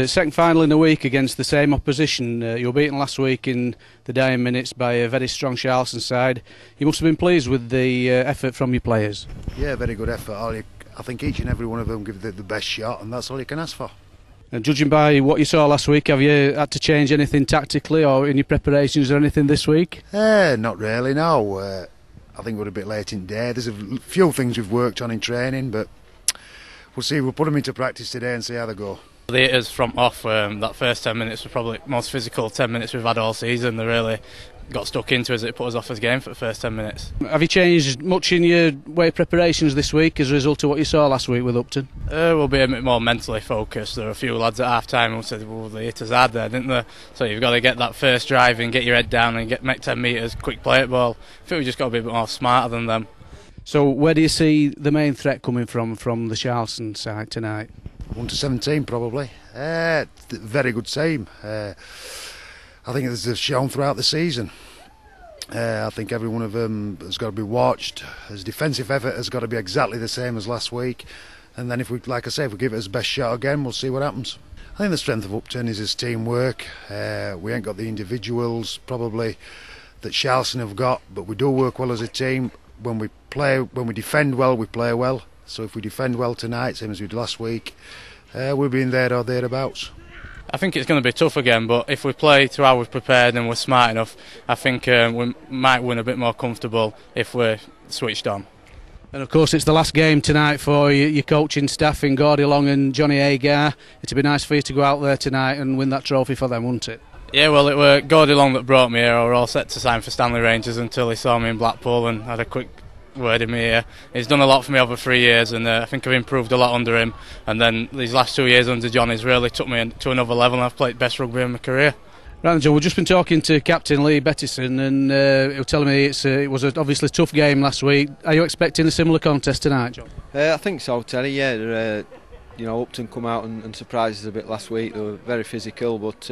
second final in a week against the same opposition. You were beaten last week in the dying minutes by a very strong Sharlston side. You must have been pleased with the effort from your players. Yeah, very good effort. I think each and every one of them give the best shot, and that's all you can ask for. And judging by what you saw last week, have you had to change anything tactically or in your preparations or anything this week? Not really, no. I think we're a bit late in the day. There's a few things we've worked on in training, but we'll see. We'll put them into practice today and see how they go. The hitters from off, that first 10 minutes were probably the most physical 10 minutes we've had all season. They really got stuck into us. It put us off the game for the first 10 minutes. Have you changed much in your way of preparations this week as a result of what you saw last week with Upton? We'll be a bit more mentally focused. There were a few lads at half time who said, well, the hitters had there, didn't they? So you've got to get that first drive and get your head down and make 10 metres, quick play at ball. I think we've just got to be a bit more smarter than them. So where do you see the main threat coming from the Sharlston side tonight? 1 to 17 probably. Very good team. I think they've shown throughout the season. I think every one of them has got to be watched. His defensive effort has got to be exactly the same as last week. And then if we give it his best shot again, we'll see what happens. I think the strength of Upton is his teamwork. We ain't got the individuals probably that Sharlston have got, but we do work well as a team. When we defend well, we play well. So if we defend well tonight, same as we did last week, we'll be in there or thereabouts. I think it's going to be tough again, but if we play to how we've prepared and we're smart enough, I think we might win a bit more comfortable if we're switched on. And of course it's the last game tonight for your coaching staff in Gordy Long and Johnny Agar. It'd be nice for you to go out there tonight and win that trophy for them, wouldn't it? Yeah, well, it were Gordy Long that brought me here. I was all set to sign for Stanley Rangers until he saw me in Blackpool and had a quick word in my ear. He's done a lot for me over 3 years, and I think I've improved a lot under him. And then these last 2 years under Johnny's really took me to another level, and I've played best rugby in my career. Right, John, we've just been talking to Captain Lee Bettison, and he was telling me it was obviously a tough game last week. Are you expecting a similar contest tonight, John? I think so, Terry. Yeah, Upton come out and surprised us a bit last week. They were very physical, but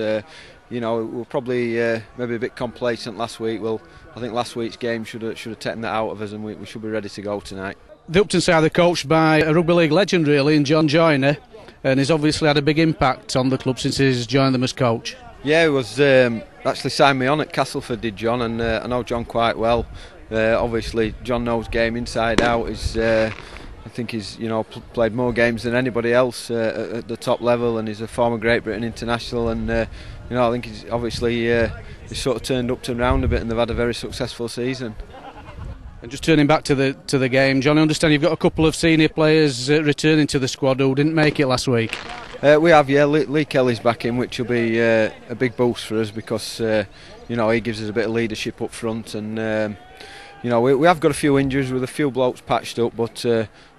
we're probably maybe a bit complacent last week. Well, I think last week's game should have taken that out of us, and we should be ready to go tonight. The Upton side are coached by a rugby league legend, really, in John Joyner, and he's obviously had a big impact on the club since he's joined them as coach. Yeah, he was actually signed me on at Castleford, did John, and I know John quite well. Obviously, John knows game inside out. I think he's played more games than anybody else at the top level, and he's a former Great Britain international. And I think he's obviously he's sort of turned Upton round a bit, and they've had a very successful season. And just turning back to the game, John, I understand you've got a couple of senior players returning to the squad who didn't make it last week. We have, yeah. Lee Kelly's back in, which will be a big boost for us because he gives us a bit of leadership up front, and we have got a few injuries with a few blokes patched up, but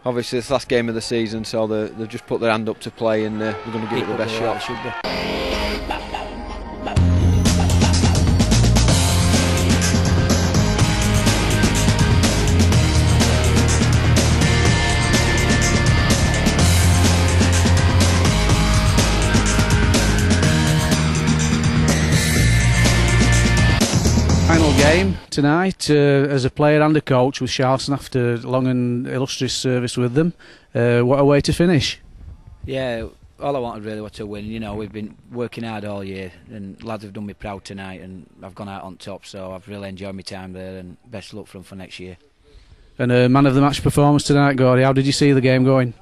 obviously it's the last game of the season, so they've just put their hand up to play, and we're going to give it the best shot, should they? Final game tonight as a player and a coach with Sharlston after long and illustrious service with them. What a way to finish. Yeah, all I wanted really was to win. We've been working hard all year, and lads have done me proud tonight, and I've gone out on top, so I've really enjoyed my time there, and best luck for next year. And a man of the match performance tonight, Gordy. How did you see the game going?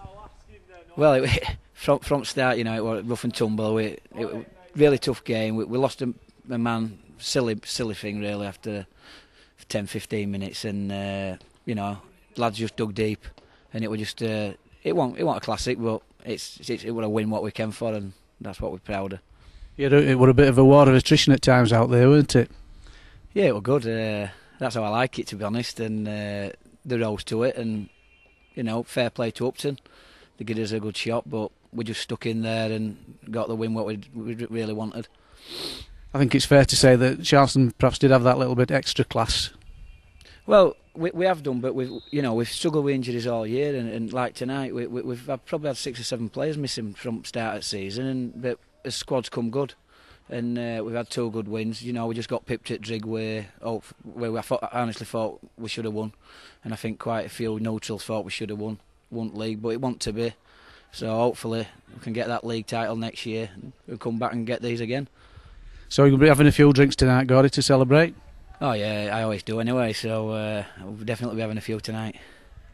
Well, from start, it was rough and tumble. It was a really tough game. We lost a man. Silly thing really after 10-15 minutes, and lads just dug deep, and it was just it wasn't a classic, but it was a win what we came for, and that's what we're proud of. Yeah, it was a bit of a war of attrition at times out there, weren't it? Yeah, it was good. That's how I like it, to be honest, and they rose to it, and fair play to Upton. They gave us a good shot, but we just stuck in there and got the win what we really wanted. I think it's fair to say that Sharlston perhaps did have that little bit extra class. Well, we have done, but we've struggled with injuries all year, and like tonight, we've probably had 6 or 7 players missing from start of the season, but the squad's come good, and we've had 2 good wins. We just got pipped at Drigg where I honestly thought we should have won, and I think quite a few neutrals thought we should have won league, but it wasn't to be. So hopefully we can get that league title next year. We'll come back and get these again. So you'll be having a few drinks tonight, Gordy, to celebrate? Oh yeah, I always do anyway. So we'll definitely be having a few tonight.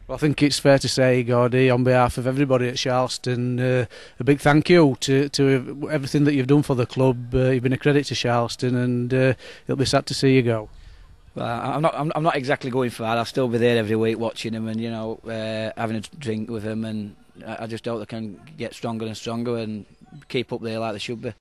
Well, I think it's fair to say, Gordy, on behalf of everybody at Sharlston, a big thank you to everything that you've done for the club. You've been a credit to Sharlston, and it'll be sad to see you go. Well, I'm not exactly going far. I'll still be there every week watching them and having a drink with them, and I just hope they can get stronger and stronger and keep up there like they should be.